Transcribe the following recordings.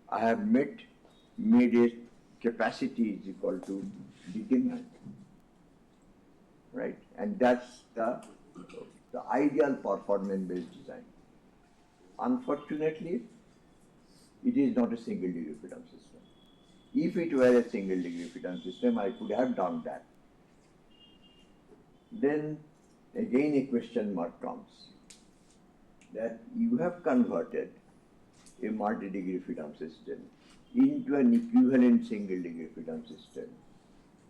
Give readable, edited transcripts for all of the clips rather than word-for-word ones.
I have made a capacity is equal to the demand, right? And that's the ideal performance-based design. Unfortunately, it is not a single degree freedom system. If it were a single degree freedom system, I could have done that. Then again a question mark comes that you have converted a multi-degree freedom system into an equivalent single degree freedom system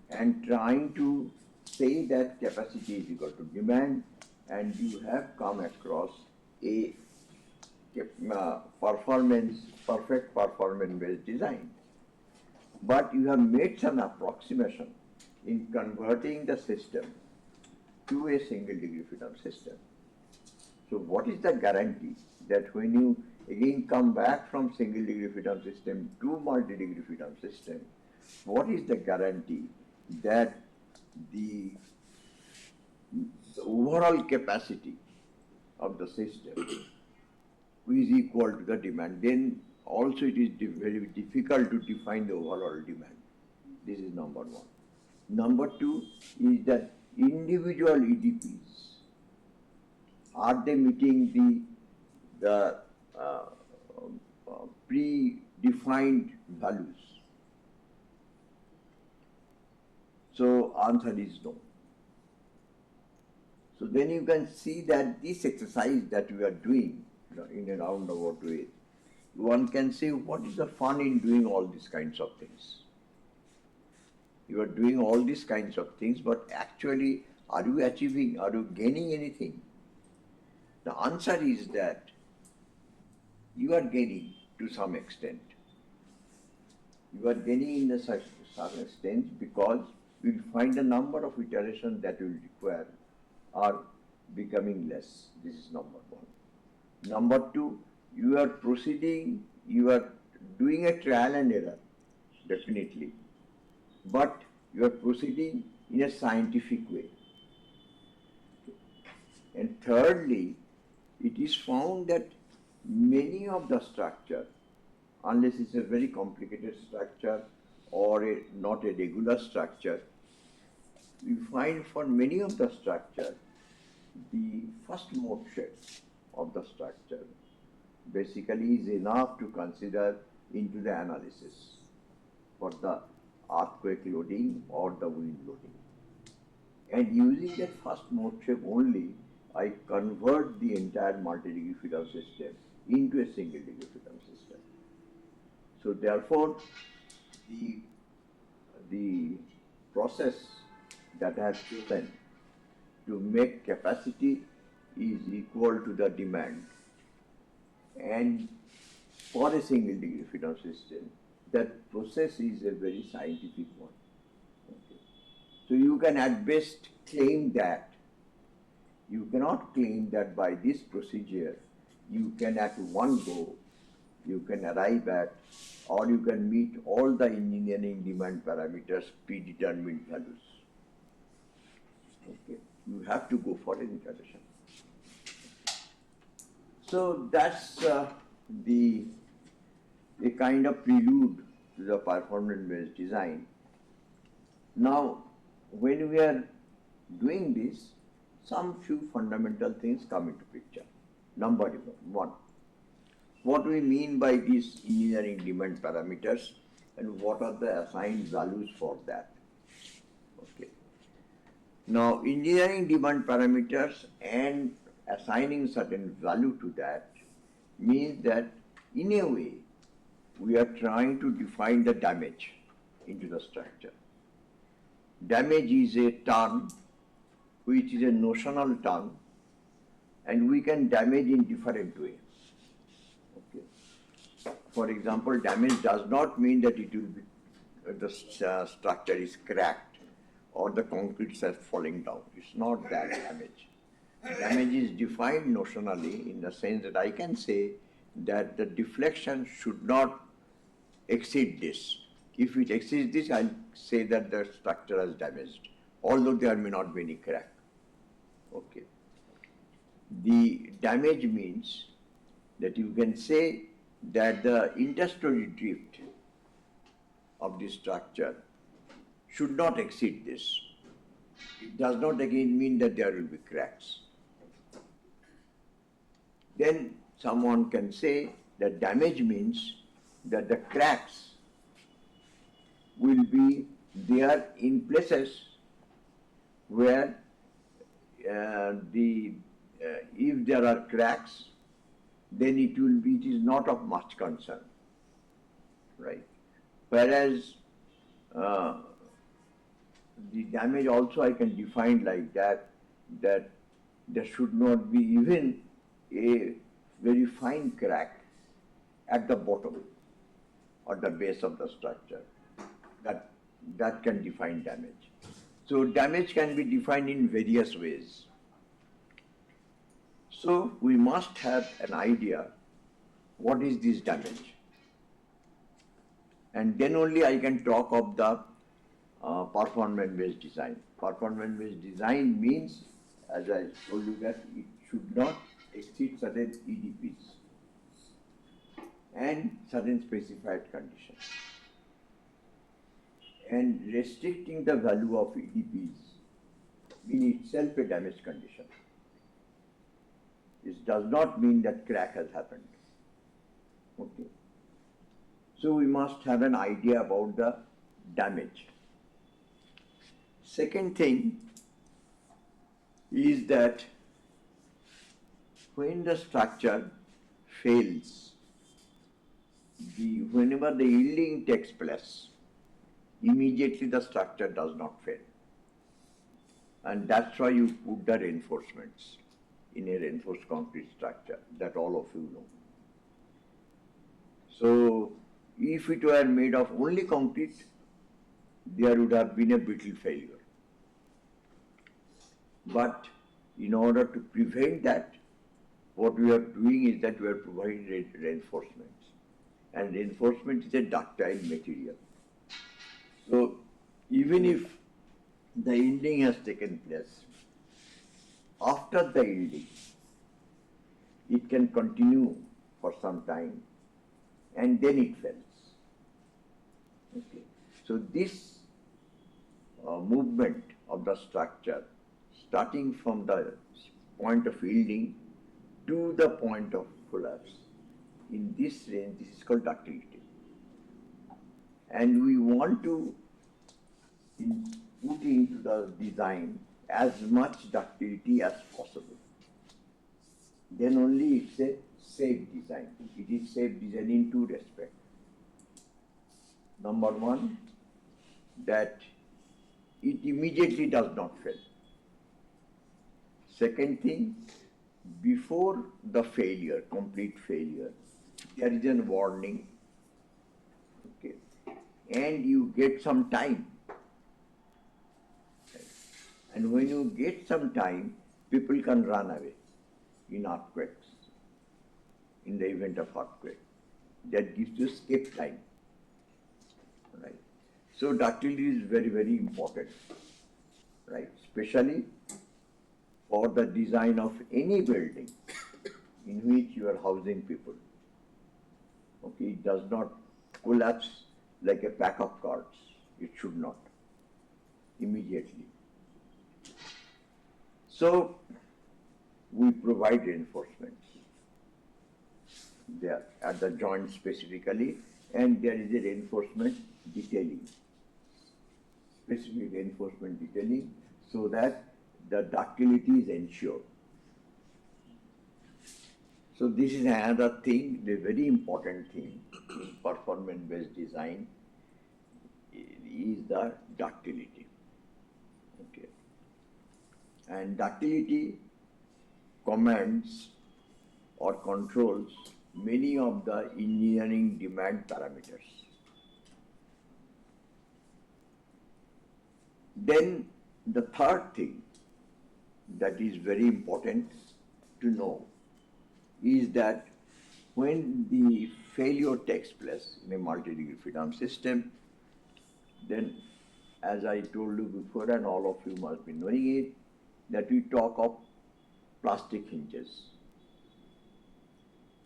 and trying to say that capacity is equal to demand, and you have come across a perfect performance based design. But you have made some approximation in converting the system to a single degree freedom system. So what is the guarantee that when you again come back from single degree freedom system to multi-degree freedom system, what is the guarantee that the, the overall capacity of the system is equal to the demand? Then also it is very difficult to define the overall demand. This is number one. Number two is that individual EDPs, are they meeting the predefined values? So answer is no. So then you can see that this exercise that we are doing in a roundabout way, one can say what is the fun in doing all these kinds of things? You are doing all these kinds of things, but actually are you achieving, are you gaining anything? The answer is that you are gaining to some extent. You are gaining in some extent because you will find the number of iterations that you will require are becoming less. This is number one. Number two, you are proceeding, you are doing a trial and error, definitely, but you are proceeding in a scientific way. And thirdly, it is found that many of the structure, unless it's a very complicated structure or not a regular structure, we find for many of the structure, the first mode shape of the structure basically is enough to consider into the analysis for the earthquake loading or the wind loading. And using that first mode shape only, I convert the entire multi-degree freedom system into a single degree freedom system. So therefore, the process that I have chosen to make capacity is equal to the demand, and for a single degree freedom system, that process is a very scientific one. Okay. So you can at best claim that, you cannot claim that by this procedure you can at one go, you can arrive at, or you can meet all the engineering demand parameters predetermined values. Okay. You have to go for an iteration. So that's a kind of prelude to the performance-based design. Now, when we are doing this, some few fundamental things come into picture. Number one, what do we mean by these engineering demand parameters and what are the assigned values for that? Okay. Now, engineering demand parameters and assigning certain value to that means that in a way we are trying to define the damage into the structure. Damage is a term which is a notional term, and we can damage in different ways. Okay. For example, damage does not mean that it will be the structure is cracked or the concrete is falling down. It's not that damage. Damage is defined notionally in the sense that I can say that the deflection should not exceed this. If it exceeds this, I'll say that the structure is damaged, although there may not be any crack. Okay. The damage means that you can say that the interstory drift of the structure should not exceed this. It does not again mean that there will be cracks. Then someone can say that damage means that the cracks will be there in places where if there are cracks, then it is not of much concern, right? Whereas the damage also I can define like that there should not be even a very fine crack at the bottom or the base of the structure. That can define damage. So damage can be defined in various ways. So we must have an idea what is this damage. And then only I can talk of the performance-based design. Performance-based design means, as I told you, that it should not exceed certain EDPs and certain specified conditions. And restricting the value of EDPs in itself a damage condition. This does not mean that crack has happened. Okay. So we must have an idea about the damage. Second thing is that when the structure fails, whenever the yielding takes place, immediately the structure does not fail. And that's why you put the reinforcements in a reinforced concrete structure, that all of you know. So if it were made of only concrete, there would have been a brittle failure. But in order to prevent that, what we are doing is that we are providing reinforcements. And reinforcement is a ductile material. So even if the yielding has taken place, after the yielding, it can continue for some time and then it fails. Okay. So this movement of the structure, starting from the point of yielding to the point of collapse, in this range, this is called ductility. And we want to put into the design as much ductility as possible. Then only it's a safe design. It is safe design in two respects. Number one, that it immediately does not fail. Second thing, before the failure, complete failure, there is a warning, okay, and you get some time. And when you get some time, people can run away in earthquakes, in the event of earthquake. That gives you escape time, right? So ductility is very, very important, right? Especially for the design of any building in which you are housing people. Okay, it does not collapse like a pack of cards. It should not immediately. So we provide reinforcements there at the joint specifically, and there is a reinforcement detailing, specific reinforcement detailing, so that the ductility is ensured. So this is another thing, the very important thing in performance-based design is the ductility. Okay. And ductility commands or controls many of the engineering demand parameters. Then the third thing that is very important to know is that when the failure takes place in a multi-degree freedom system, then as I told you before, and all of you must be knowing it, that we talk of plastic hinges.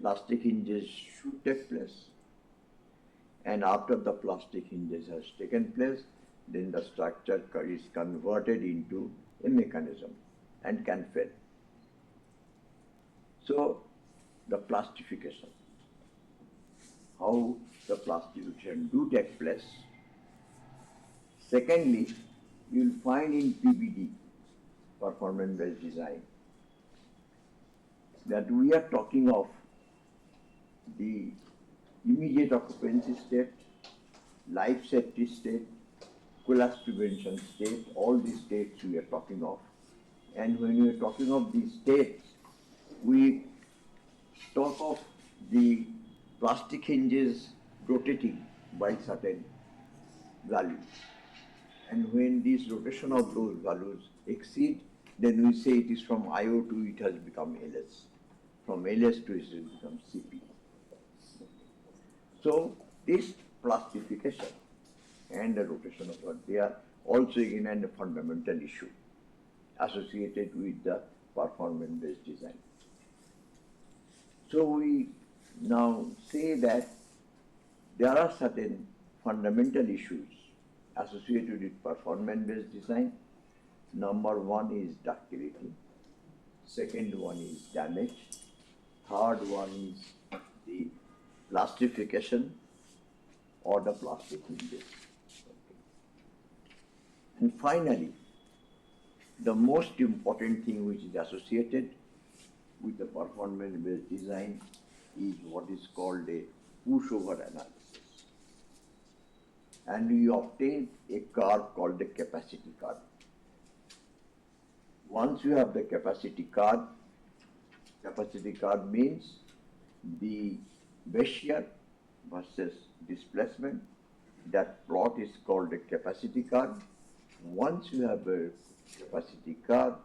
plastic hinges should take place. And after the plastic hinges has taken place, then the structure is converted into a mechanism and can fail. So the plastification, how the plastification do take place. Secondly, you will find in PBD, performance-based design, that we are talking of the immediate occupancy state, life safety state, collapse prevention state, all these states we are talking of. And when we are talking of these states, we talk of the plastic hinges rotating by certain values. And when this rotation of those values exceed, then we say it is from IO2 it has become LS. From LS to it has become CP. So this plastification and the rotation of what they are also again a fundamental issue associated with the performance-based design. So we now say that there are certain fundamental issues associated with performance-based design. Number one is ductility. Second one is damage. Third one is the plastification or the plastic hinges. Okay. And finally, the most important thing which is associated with the performance-based design is what is called a pushover analysis. And we obtain a curve called the capacity curve. Once you have the capacity curve means the base shear versus displacement. That plot is called a capacity curve. Once you have a capacity curve,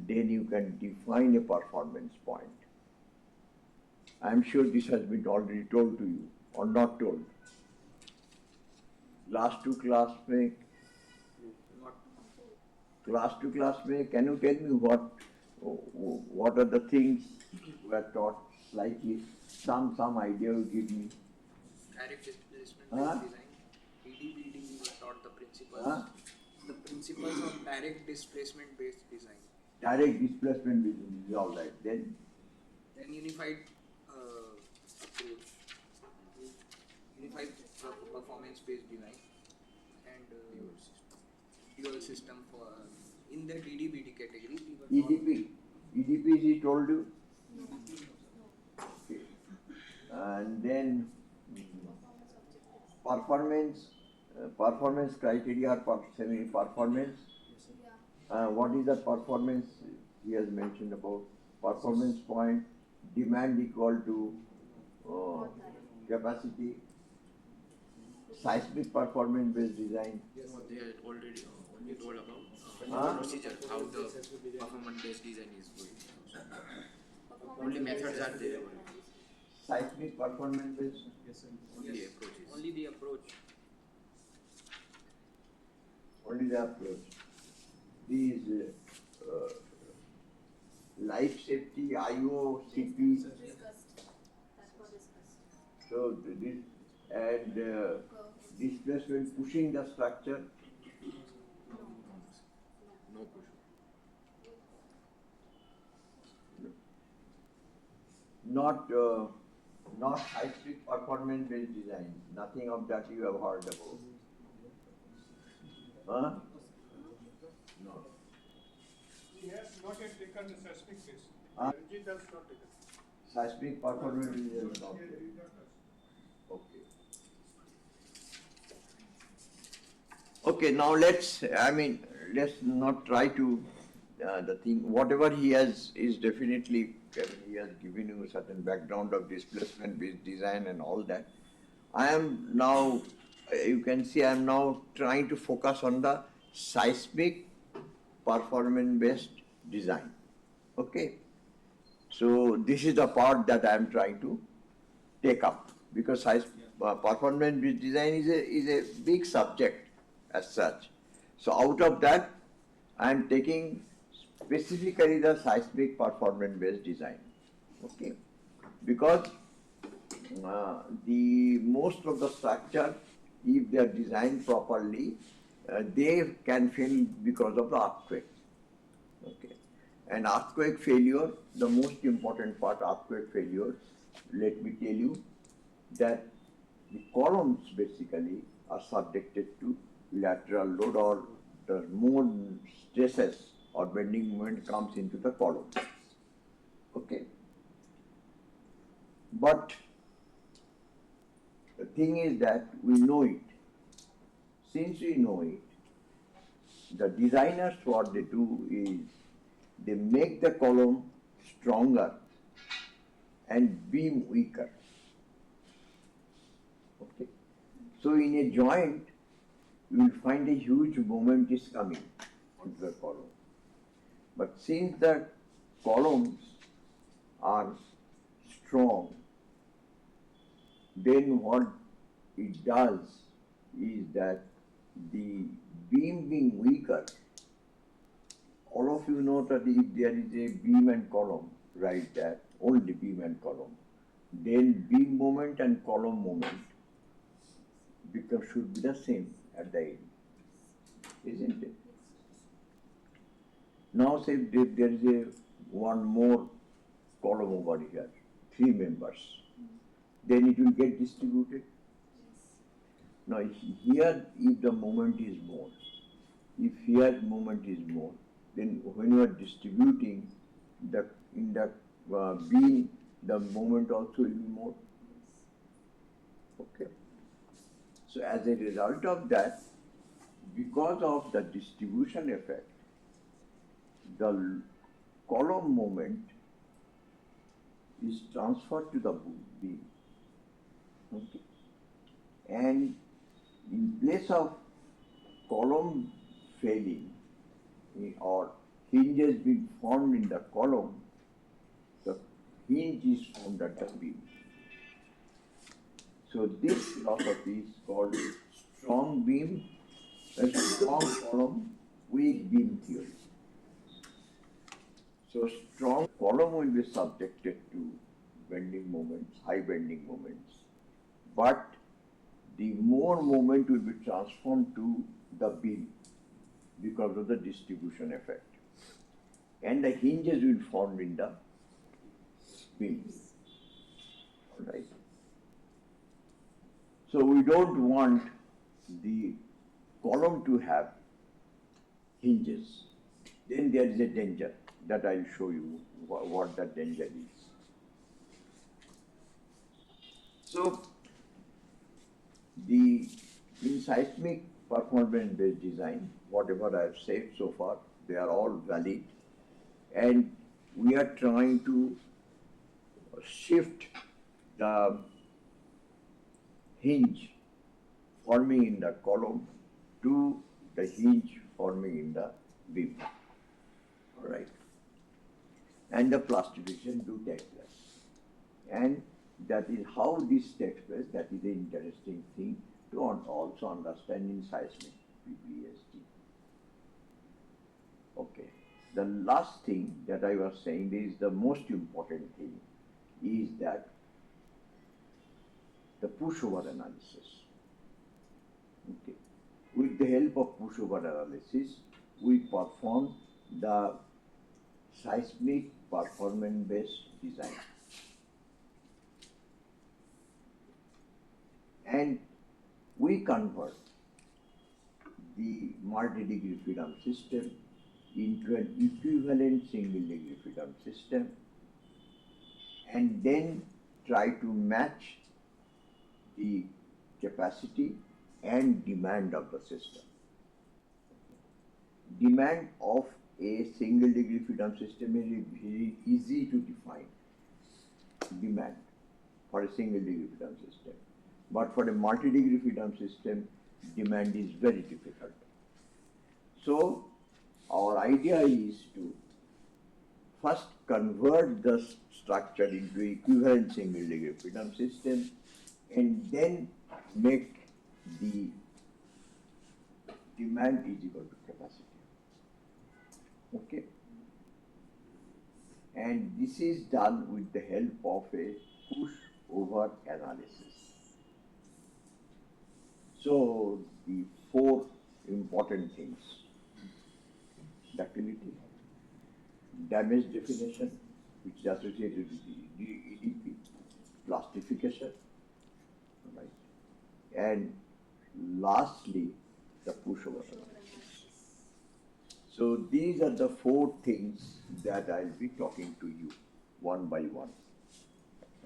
then you can define a performance point. I am sure this has been already told to you or not told. Last two class में can you tell me what are the things were taught slightly? Some idea you give me. Direct displacement design. DDBD we were taught the principles. The principles of direct displacement based design. Direct displacement design is all right. Then unified approach, unified performance based design, and dual system for in the DDBD category. EDP is he told you? Okay. And then performance criteria for semi-performance. What is the performance? He has mentioned about performance point, demand equal to capacity, seismic performance based design. Yes, they had already told about the procedure, how the performance based design is going. Only methods are there. Seismic performance based? Yes, only approaches. Only the approach. Only the approach. These life safety, IO, CP. So this and displacement pushing the structure. No push. Not high-speed performance-based design. Nothing of that you have heard about. Huh? No. He has not yet taken the seismic test. Huh? Ranjit has not taken. Seismic performance is not there. Okay. Okay, now let's not try to, the thing, whatever he has is definitely, he has given you a certain background of displacement based design and all that. I am now, you can see I am now trying to focus on the seismic performance based design. Okay. So this is the part that I am trying to take up because performance based design is a big subject as such. So out of that, I am taking specifically the seismic performance based design. Okay. because the most of the structure, if they are designed properly, they can fail because of the earthquake. Okay. And earthquake failure, the most important part, earthquake failure, let me tell you that the columns basically are subjected to lateral load, or the more stresses or bending moment comes into the column. Okay. But the thing is that we know it. Since we know it, the designers, what they do is they make the column stronger and beam weaker. Okay. So in a joint, you will find a huge moment is coming onto the column. But since the columns are strong, then what it does is that the beam being weaker, all of you know that if there is a beam and column right there, only beam and column, then beam moment and column moment should be the same at the end, isn't it? Now say if there is a one more column over here, 3 members, then it will get distributed. Now here, if the moment is more, if here moment is more, then when you are distributing in the beam, the moment also will be more. Okay. So as a result of that, because of the distribution effect, the column moment is transferred to the beam. Okay. And in place of column failing or hinges being formed in the column, the hinge is formed at the beam. So this philosophy is called strong beam, a strong column, weak beam theory. So strong column will be subjected to bending moments, high bending moments, but the more moment will be transformed to the beam because of the distribution effect. And the hinges will form in the beam. All right. So we don't want the column to have hinges. Then there is a danger that I'll show you what that danger is. So in seismic performance-based design, whatever I have said so far, they are all valid, and we are trying to shift the hinge forming in the column to the hinge forming in the beam. All right. And the plastification do take place. And that is how this takes place. That is the interesting thing to also understand in seismic PBST. Okay. The last thing that I was saying is the most important thing is that the pushover analysis. Okay. With the help of pushover analysis, we perform the seismic performance-based design. And we convert the multi-degree freedom system into an equivalent single-degree freedom system, and then try to match the capacity and demand of the system. Demand of a single degree freedom system is very easy to define. Demand for a single degree freedom system. But for a multi-degree freedom system, demand is very difficult. So our idea is to first convert the structure into equivalent single degree freedom system, and then make the demand is equal to capacity. Okay. And this is done with the help of a pushover analysis. So the four important things: ductility, damage definition, which is associated with the EDP, plastification, right? And lastly, the pushover analysis. So these are the four things that I'll be talking to you one by one,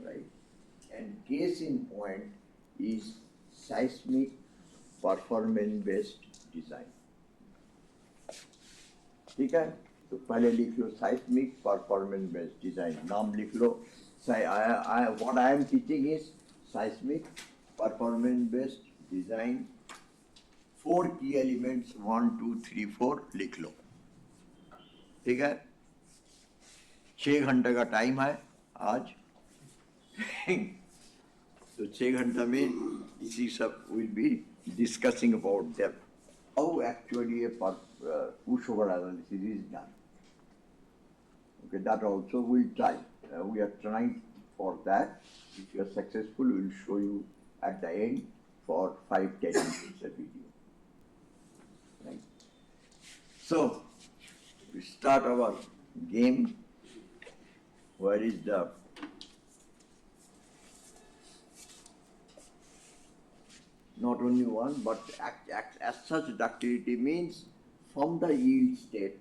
right? And case in point is seismic performance based design. ठीक है, तो पहले लिख लो seismic performance based design. नाम लिख लो. What I am teaching is seismic performance based design. 4 key elements 1 2 3 4 लिख लो. ठीक है, 6 घंटे का टाइम है आज. तो 6 घंटा में इसी सब will be discussing about them, how actually a pushover analysis is done. Okay, that also we'll try. We are trying for that. If you are successful, we will show you at the end for 5-10 minutes a video. Right. So we start our game. Where is the not only one, but as such ductility means from the yield state,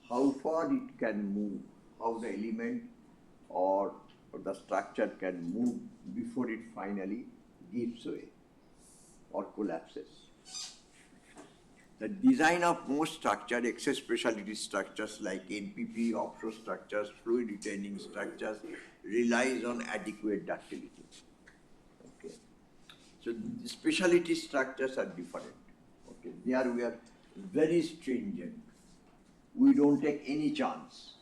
how far it can move, how the element or the structure can move before it finally gives way or collapses. The design of most structure, except specialty structures like NPP, offshore structures, fluid retaining structures, relies on adequate ductility. So the specialty structures are different. Okay, there we are very stringent. We don't take any chance,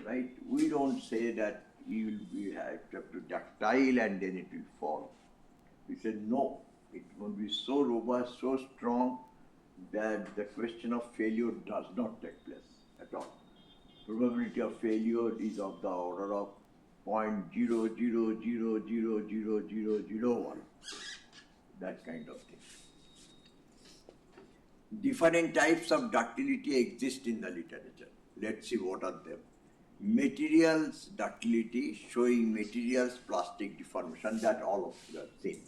right? We don't say that you will be have to ductile and then it will fall. We say no, it will be so robust, so strong that the question of failure does not take place at all. Probability of failure is of the order of 0.00000001. That kind of thing. Different types of ductility exist in the literature. Let's see what are them. Materials ductility, showing materials plastic deformation, that all of you have seen.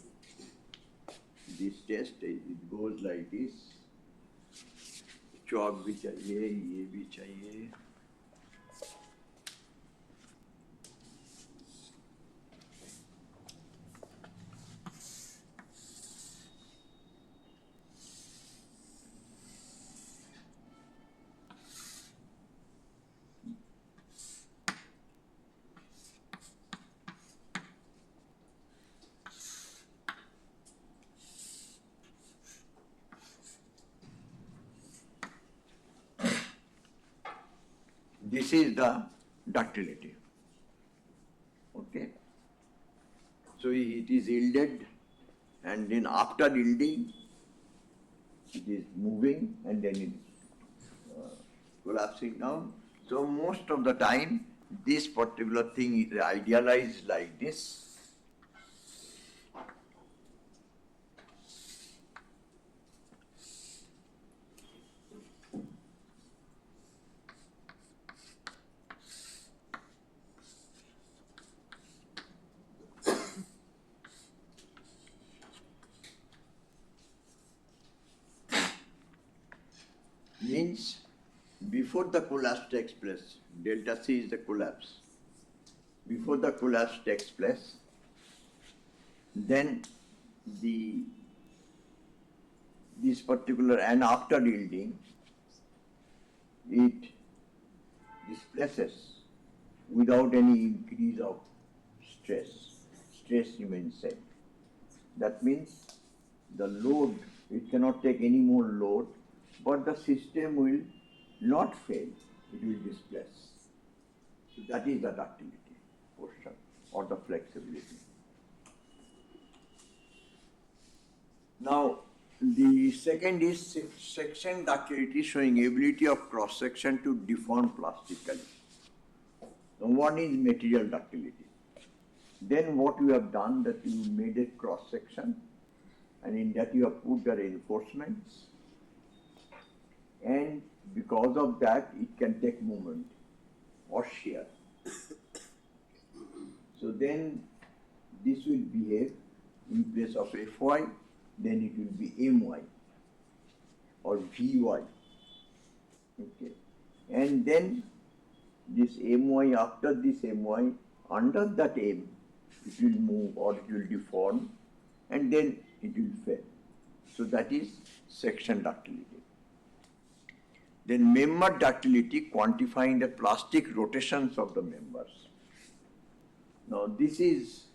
This test, it goes like this. Chalk bhi chahiye, ye bhi chahiye. This is the ductility. Okay. So it is yielded, and then after yielding, it is moving and then it is collapsing down. So most of the time, this particular thing is idealized like this. Means before the collapse takes place, delta C is the collapse. Before the collapse takes place, then this particular, and after yielding, it displaces without any increase of stress. Stress remains same. That means the load, it cannot take any more load, but the system will not fail, it will displace. So that is the ductility portion or the flexibility. Now, the second is section ductility, showing ability of cross section to deform plastically. Now, one is material ductility. Then what you have done that you made a cross section, and in that you have put the reinforcements, and because of that it can take moment or shear. So then this will behave in place of Fy, then it will be My or Vy. Okay. And then this My, after this My, under that M, it will move or it will deform and then it will fail. So that is section ductility. Then member ductility, quantifying the plastic rotations of the members. Now this is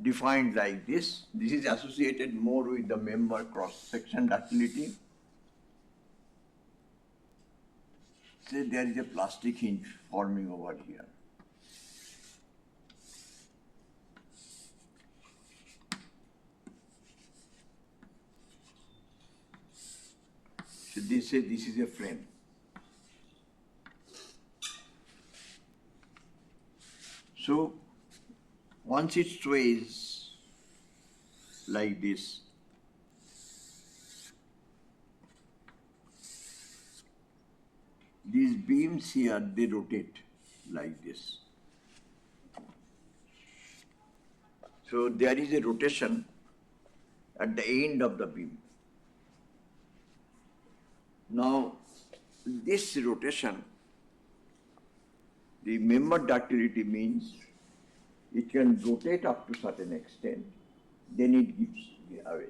defined like this. This is associated more with the member cross-section ductility. Say there is a plastic hinge forming over here. So this is a frame. So once it sways like this, these beams here, they rotate like this. So there is a rotation at the end of the beam. Now, this rotation, the member ductility means it can rotate up to certain extent, then it gives away,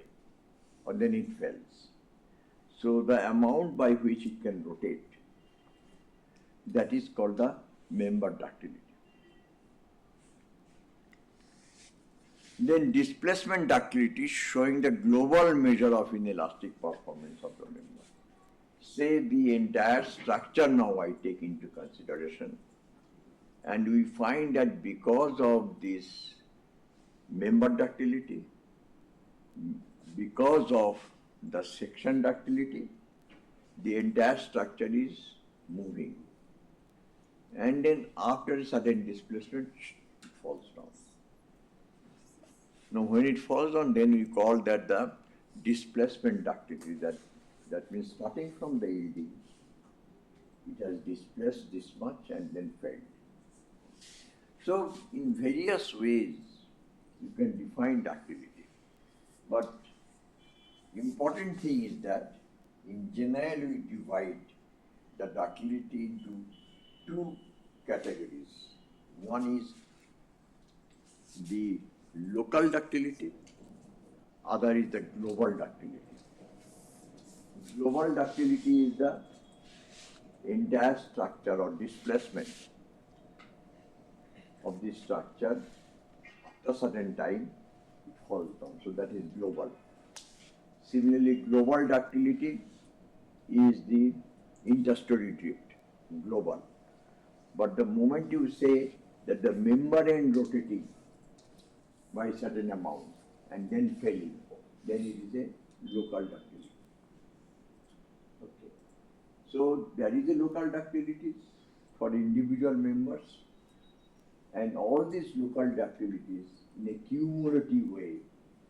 or then it fails. So the amount by which it can rotate, that is called the member ductility. Then displacement ductility, showing the global measure of inelastic performance of the member. Say the entire structure now I take into consideration, and we find that because of this member ductility, because of the section ductility, the entire structure is moving. And then after a certain displacement, it falls down. Now when it falls down, then we call that the displacement ductility. That means starting from the LD, it has displaced this much and then failed. So in various ways, you can define ductility. But important thing is that in general we divide the ductility into two categories. One is the local ductility, other is the global ductility. Global ductility is the entire structure or displacement of the structure after a certain time it falls down. So that is global. Similarly, global ductility is the interstory drift, global. But the moment you say that the member end rotating by a certain amount and then failing, then it is a local ductility. Okay. So there is a local ductility for individual members, and all these local ductilities in a cumulative way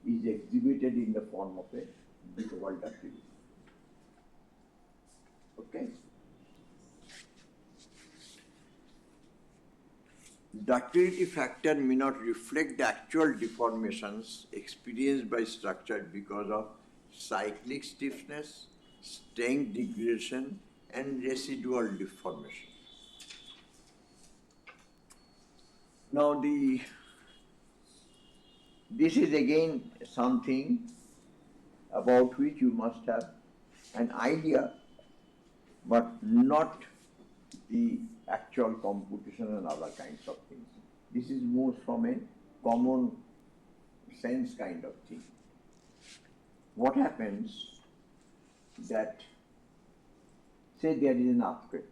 is exhibited in the form of a global ductility. Okay. Ductility factor may not reflect the actual deformations experienced by structure because of cyclic stiffness, strength degradation, and residual deformation. Now this is again something about which you must have an idea, but not the actual computation and other kinds of things. This is more from a common sense kind of thing. What happens that, say there is an earthquake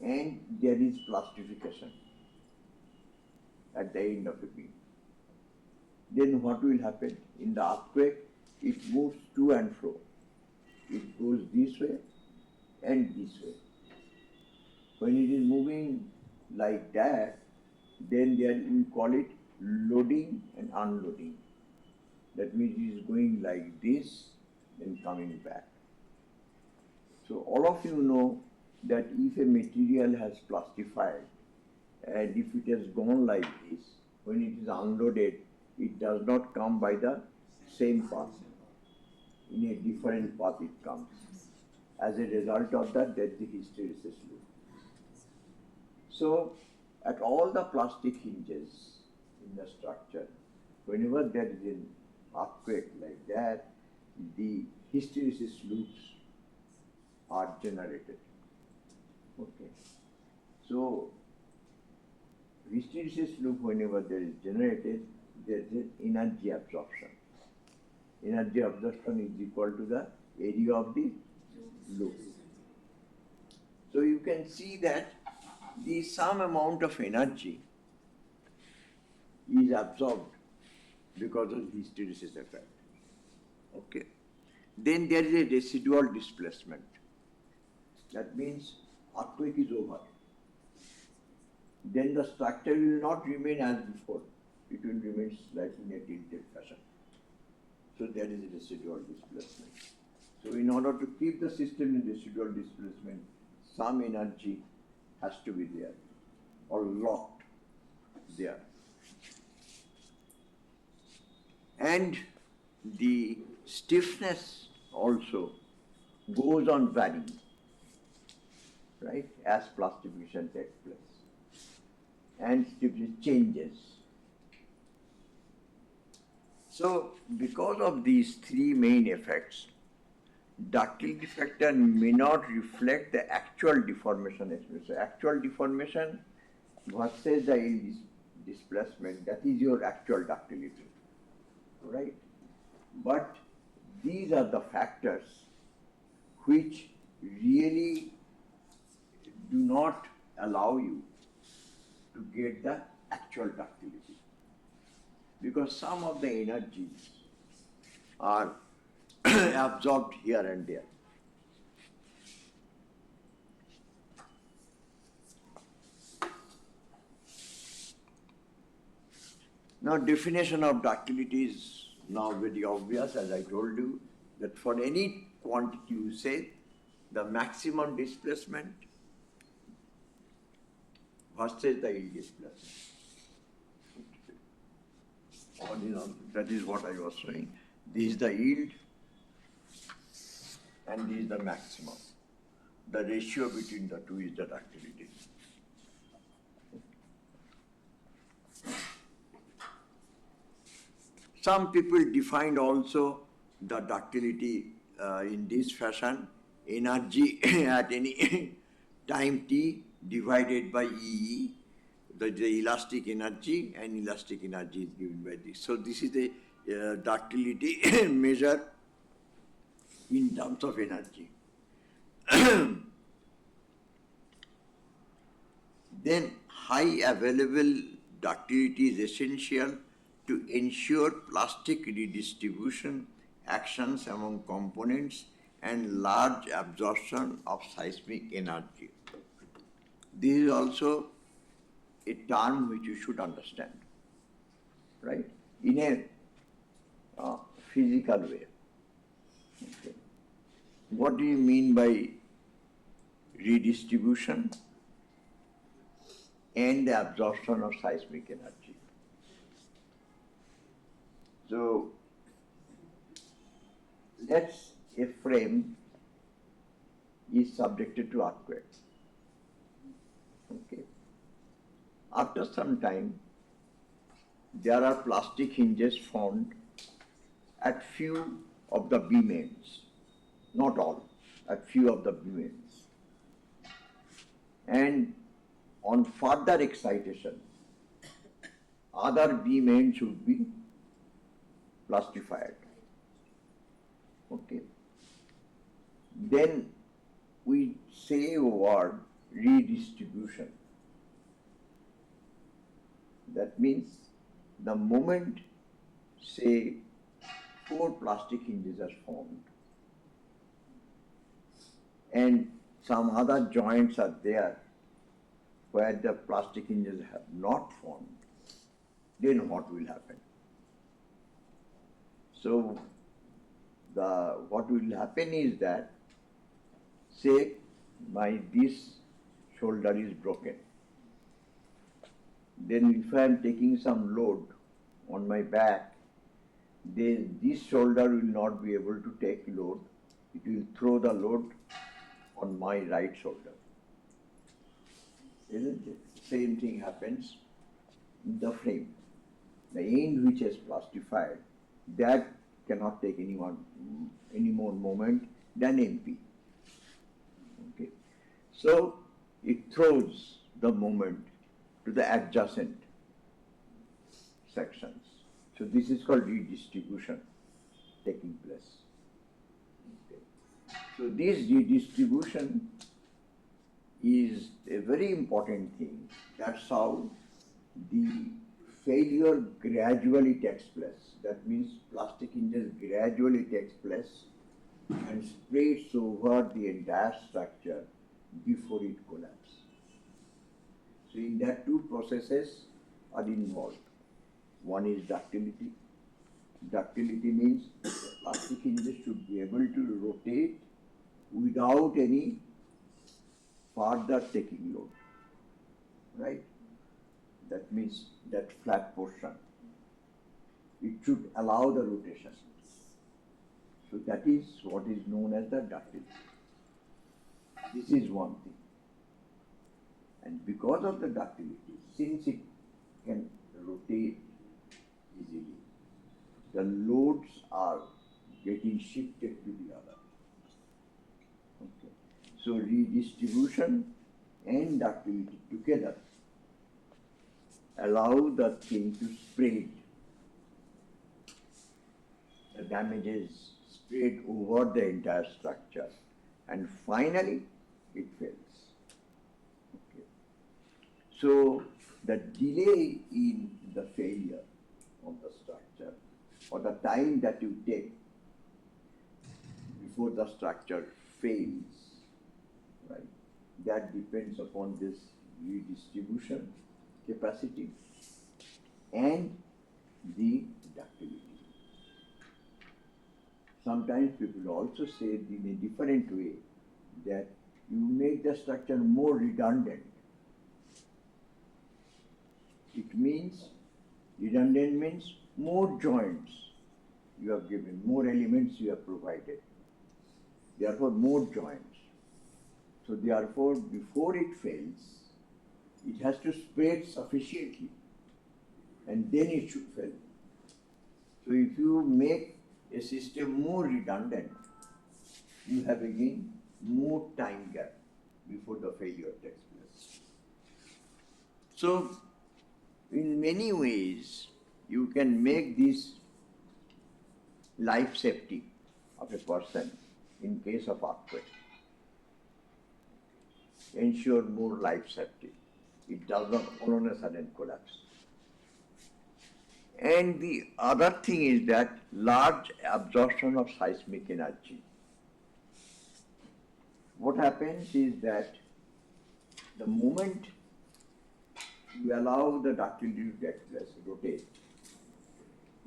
and there is plastification at the end of the beam. Then what will happen? In the earthquake, it moves to and fro. It goes this way and this way. When it is moving like that, then there we call it loading and unloading. That means it is going like this, then coming back. So all of you know that if a material has plastified and if it has gone like this, when it is unloaded, it does not come by the same path. In a different path it comes. As a result of that, there is the hysteresis loop. So, at all the plastic hinges in the structure, whenever there is an earthquake like that, the hysteresis loops are generated. Okay. So, hysteresis loop, whenever there is generated, there is an energy absorption. Energy absorption is equal to the area of the loop. So you can see that the some amount of energy is absorbed because of the hysteresis effect. Okay. Then there is a residual displacement. That means earthquake is over. Then the structure will not remain as before. It will remain slightly in a tilted fashion. So there is a residual displacement. So in order to keep the system in residual displacement, some energy has to be there or locked there. And the stiffness also goes on varying, right, as plastification takes place. And stiffness changes. So, because of these three main effects, ductility factor may not reflect the actual deformation experience. So, actual deformation versus the yield displacement, that is your actual ductility, right? But these are the factors which really do not allow you to get the actual ductility, because some of the energies are absorbed here and there. Now, definition of ductility is now very obvious, as I told you, that for any quantity you say, the maximum displacement versus the yield displacement. That is what I was saying. This is the yield and this is the maximum. The ratio between the two is the ductility. Some people defined also the ductility in this fashion: energy at any time t divided by E, the elastic energy, and elastic energy is given by this. So this is the ductility measure in terms of energy. Then high available ductility is essential to ensure plastic redistribution actions among components and large absorption of seismic energy. This is also a term which you should understand, right, in a physical way. Okay. What do you mean by redistribution and the absorption of seismic energy? So, let's a frame is subjected to earthquake. Okay. After some time, there are plastic hinges formed at few of the beam ends, not all, at few of the beam ends. And on further excitation, other beam ends should be plastified. Okay. Then we say a word redistribution. That means the moment, say, 4 plastic hinges are formed and some other joints are there where the plastic hinges have not formed, then what will happen? So what will happen is that, say this shoulder is broken. Then if I am taking some load on my back, then this shoulder will not be able to take load. It will throw the load on my right shoulder. Isn't it? Same thing happens in the frame. The end which is plastified, that cannot take any more moment than MP. Okay. So it throws the moment to the adjacent sections. So this is called redistribution taking place. Okay. So this redistribution is a very important thing. That's how the failure gradually takes place. That means plastic hinges gradually takes place and spreads over the entire structure before it collapses. So in that, two processes are involved. One is ductility. Ductility means the plastic hinges should be able to rotate without any further taking load, right? That means that flat portion, it should allow the rotation. So that is what is known as the ductility. This is one thing. And because of the ductility, since it can rotate easily, the loads are getting shifted to the other. Okay. So redistribution and ductility together allow the thing to spread. The damages spread over the entire structure, and finally it fails. Okay. So the delay in the failure of the structure, or the time that you take before the structure fails, right, that depends upon this redistribution capacity and the ductility. Sometimes people also say in a different way that you make the structure more redundant. It means, redundant means more joints you have given, more elements you have provided. Therefore, more joints. So therefore, before it fails, it has to spread sufficiently, and then it should fail. So if you make a system more redundant, you have again more time gap before the failure takes place. So in many ways, you can make this life safety of a person in case of earthquake. Ensure more life safety. It does not fall on a sudden collapse. And the other thing is that large absorption of seismic energy. What happens is that the moment you allow the ductility to take place, rotate,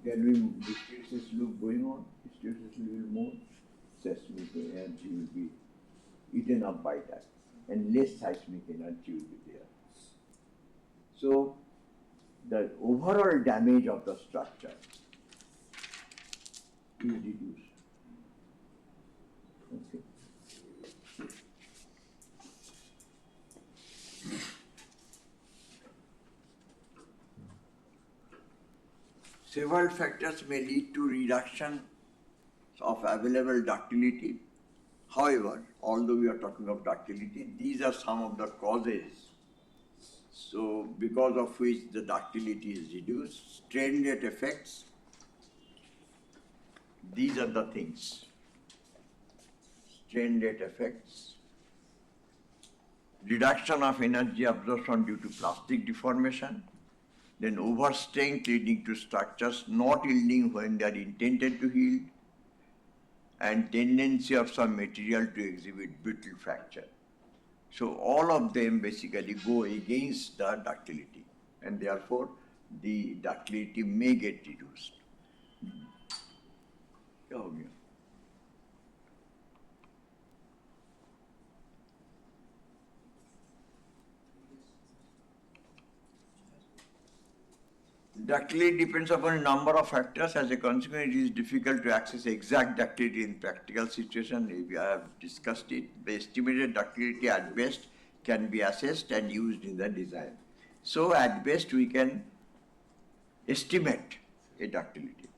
there will be hysteresis loop going on, hysteresis will more, seismic energy will be eaten up by that, and less seismic energy will be there. So the overall damage of the structure is reduced. Okay. Several factors may lead to reduction of available ductility. However, although we are talking of ductility, these are some of the causes. So, because of which the ductility is reduced, strain rate effects, these are the things. Strain rate effects, reduction of energy absorption due to plastic deformation, then overstrength leading to structures not yielding when they are intended to yield, and tendency of some material to exhibit brittle fracture. So all of them basically go against the ductility, and therefore the ductility may get reduced. क्या हो गया? Ductility depends upon a number of factors. As a consequence, it is difficult to access exact ductility in practical situation. We have discussed it. The estimated ductility at best can be assessed and used in the design. So at best we can estimate a ductility.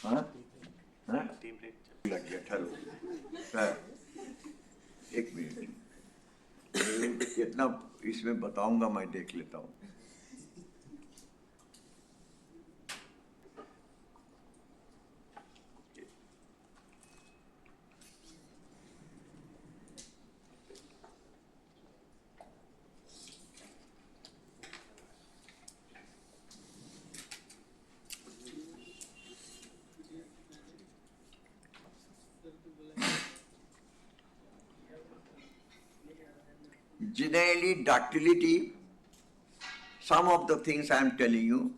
हाँ? हाँ? लग गया ठहरो. हाँ. एक minute. कितना इसमें बताऊंगा मैं देख लेता हूँ. Generally, ductility, some of the things I am telling you,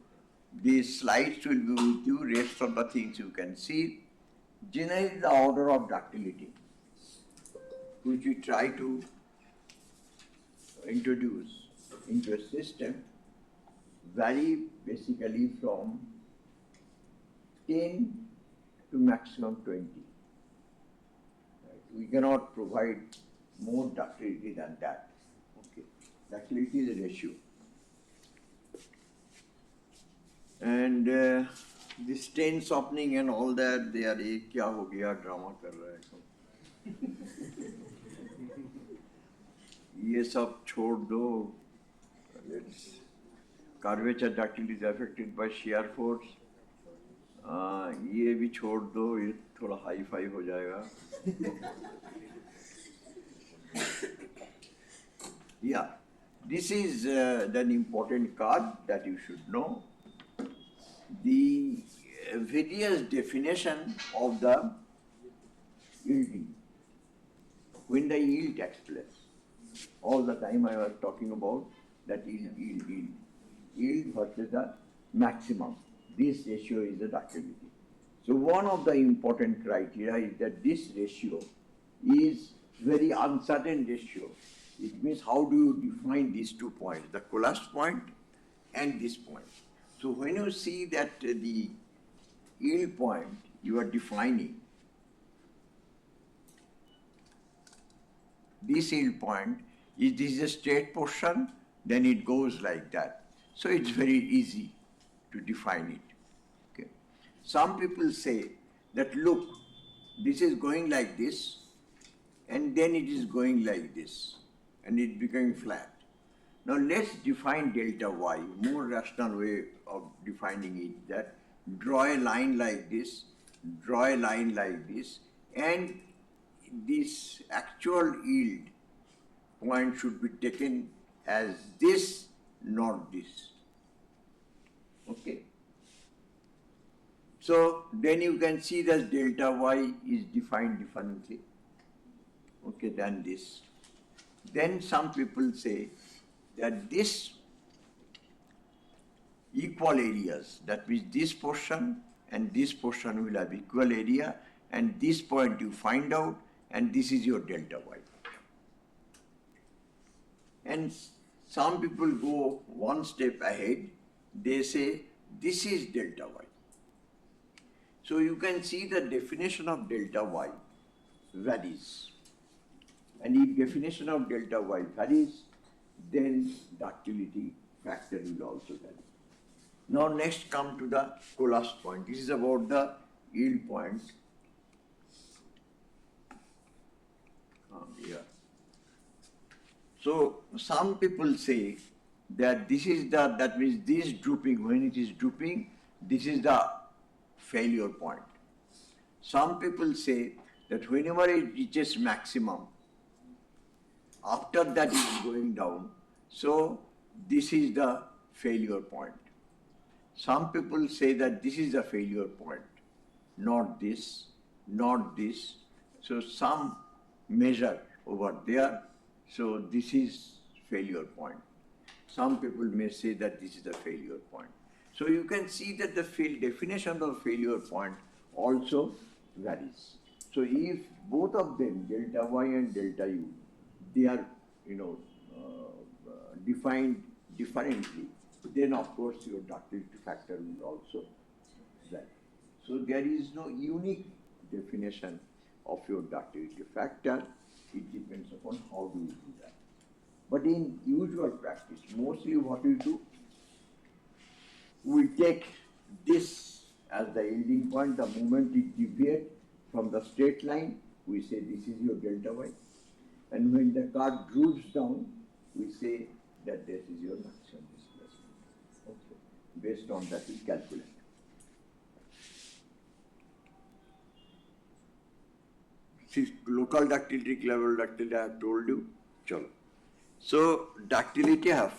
these slides will be with you, rest of the things you can see. Generally, the order of ductility, which we try to introduce into a system, vary basically from 10 to maximum 20. Right? We cannot provide more ductility than that. Okay. Ductility is a ratio. And this stain softening and all that, they are एक क्या हो गया drama कर रहा है ये सब छोड़ दो. Curvature ductility is affected by shear force. ये भी छोड़ दो, ये थोड़ा हाई फाई हो जाएगा. Yeah, this is an important card that you should know. The various definition of the yielding, when the yield takes place. All the time I was talking about that yield versus the maximum. This ratio is the ductility. So one of the important criteria is that this ratio is very uncertain ratio. It means how do you define these 2 points, the collapse point and this point. So when you see that the yield point you are defining, this yield point, if this is a straight portion, then it goes like that. So it's very easy to define it. Okay. Some people say that look, this is going like this, and then it is going like this, and it becoming flat. Now let's define delta y, more rational way of defining it, that draw a line like this, draw a line like this, and this actual yield point should be taken as this, not this. Okay. So then you can see that delta y is defined differently, okay, than this. Then some people say that this equal areas, that means this portion and this portion will have equal area, and this point you find out, and this is your delta y. And some people go one step ahead, they say this is delta y. So you can see the definition of delta y varies. And if definition of delta y varies, then ductility factor will also vary. Now next come to the collapse point. This is about the yield point. Here. So some people say that this is the, that means this drooping, when it is drooping, this is the failure point. Some people say that whenever it reaches maximum, after that it is going down, so this is the failure point. Some people say that this is the failure point, not this, not this. So some measure over there. So this is failure point. Some people may say that this is the failure point. So you can see that the definition of failure point also varies. So if both of them, delta y and delta u, they are, defined differently, then of course your ductility factor will also vary. So there is no unique definition of your ductility factor. It depends upon how do you do that. But in usual practice, mostly what we do, we take this as the ending point. The moment it deviates from the straight line, we say this is your delta y. And when the car droops down, we say that this is your maximum displacement. Okay. Based on that, we calculate. See, local ductility, level ductility, I have told you. Chalo. So, ductility have